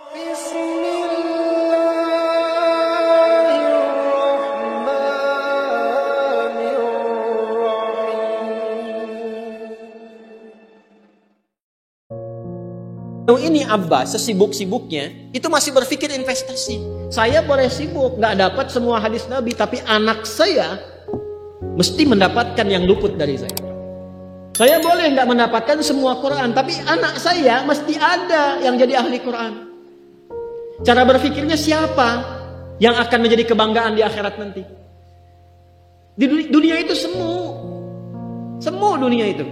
Ini Abbas sesibuk-sibuknya itu masih berpikir investasi. Saya boleh sibuk nggak dapat semua hadis Nabi, tapi anak saya mesti mendapatkan yang luput dari saya. Saya boleh nggak mendapatkan semua Quran, tapi anak saya mesti ada yang jadi ahli Quran. Cara berpikirnya siapa yang akan menjadi kebanggaan di akhirat nanti? Di dunia itu semu dunia itu.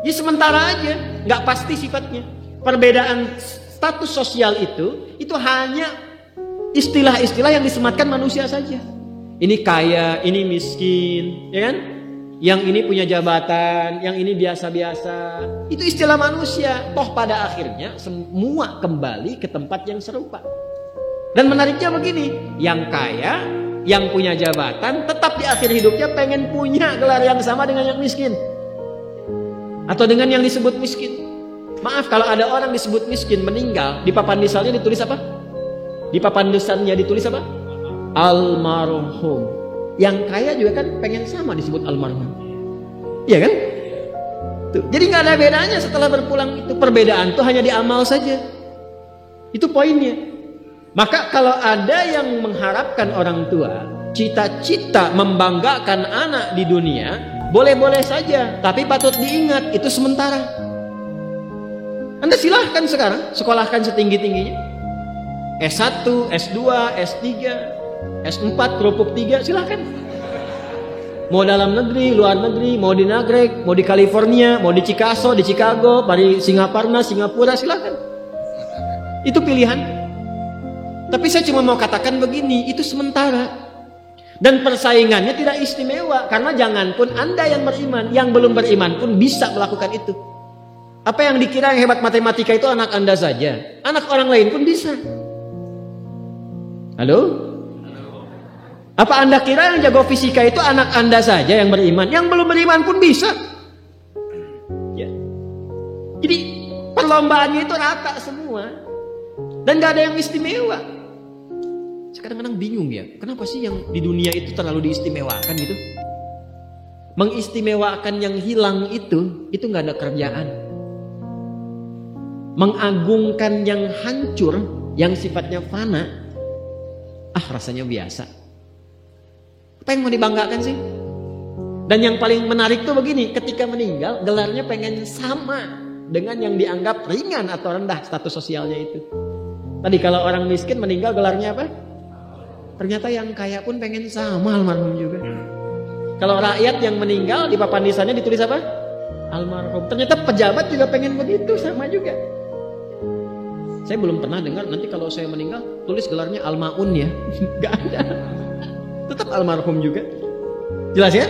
Jadi sementara aja, nggak pasti sifatnya. Perbedaan status sosial itu hanya istilah-istilah yang disematkan manusia saja. Ini kaya, ini miskin, ya kan? Yang ini punya jabatan, yang ini biasa-biasa. Itu istilah manusia. Toh pada akhirnya semua kembali ke tempat yang serupa. Dan menariknya begini, yang kaya, yang punya jabatan, tetap di akhir hidupnya pengen punya gelar yang sama dengan yang miskin. Atau dengan yang disebut miskin. Maaf, kalau ada orang disebut miskin meninggal, di papan nisannya ditulis apa? Di papan nisannya ditulis apa? Almarhum. Yang kaya juga kan pengen sama disebut almarhum. Iya kan? Tuh. Jadi nggak ada bedanya setelah berpulang itu. Perbedaan itu hanya di amal saja. Itu poinnya. Maka kalau ada yang mengharapkan orang tua, cita-cita membanggakan anak di dunia, boleh-boleh saja. Tapi patut diingat, itu sementara. Anda silahkan sekarang sekolahkan setinggi-tingginya. S1, S2, S3, S4, kerupuk 3, silahkan. Mau dalam negeri, luar negeri, mau di Nagreg, mau di California, mau di Chicago, di Chicago, di Singaparna, Singapura, silahkan. Itu pilihan. Tapi saya cuma mau katakan begini, itu sementara. Dan persaingannya tidak istimewa. Karena janganpun Anda yang beriman, yang belum beriman pun bisa melakukan itu. Apa yang dikira yang hebat matematika itu anak Anda saja. Anak orang lain pun bisa. Halo? Apa Anda kira yang jago fisika itu anak Anda saja yang beriman? Yang belum beriman pun bisa. Ya. Jadi perlombaannya itu rata semua. Dan gak ada yang istimewa. Kadang-kadang bingung ya. Kenapa sih yang di dunia itu terlalu diistimewakan gitu? Mengistimewakan yang hilang itu gak ada kerjaan. Mengagungkan yang hancur, yang sifatnya fana, rasanya biasa. Apa yang mau dibanggakan sih? Dan yang paling menarik tuh begini, ketika meninggal gelarnya pengen sama dengan yang dianggap ringan atau rendah status sosialnya itu. Tadi kalau orang miskin meninggal gelarnya apa? Ternyata yang kaya pun pengen sama almarhum juga. Kalau rakyat yang meninggal di papan nisannya ditulis apa? Almarhum. Ternyata pejabat juga pengen begitu, sama juga. Saya belum pernah dengar nanti kalau saya meninggal tulis gelarnya Almaun ya. Gak ada. Tetap almarhum juga. Jelas ya?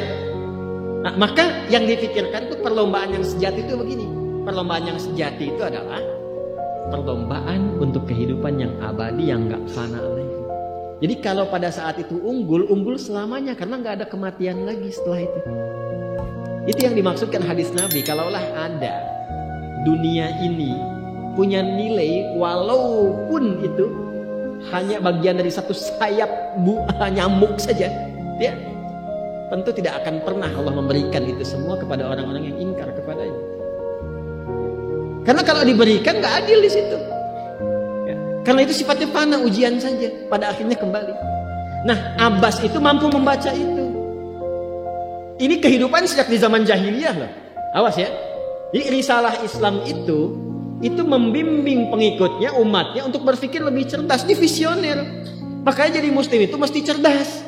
Nah, maka yang dipikirkan itu perlombaan yang sejati itu begini. Perlombaan yang sejati itu adalah perlombaan untuk kehidupan yang abadi, yang gak fana lagi. Jadi kalau pada saat itu unggul selamanya karena gak ada kematian lagi setelah itu. Itu yang dimaksudkan hadis Nabi. Kalaulah ada dunia ini punya nilai walaupun itu hanya bagian dari satu sayap nyamuk saja, ya tentu tidak akan pernah Allah memberikan itu semua kepada orang-orang yang ingkar kepadanya. Karena kalau diberikan nggak adil di situ. Ya. Karena itu sifatnya fana, ujian saja, pada akhirnya kembali. Nah, Abbas itu mampu membaca itu. Ini kehidupan sejak di zaman jahiliyah loh. Awas ya. Jadi risalah Islam itu membimbing pengikutnya, umatnya untuk berpikir lebih cerdas, visioner. Makanya jadi muslim itu mesti cerdas.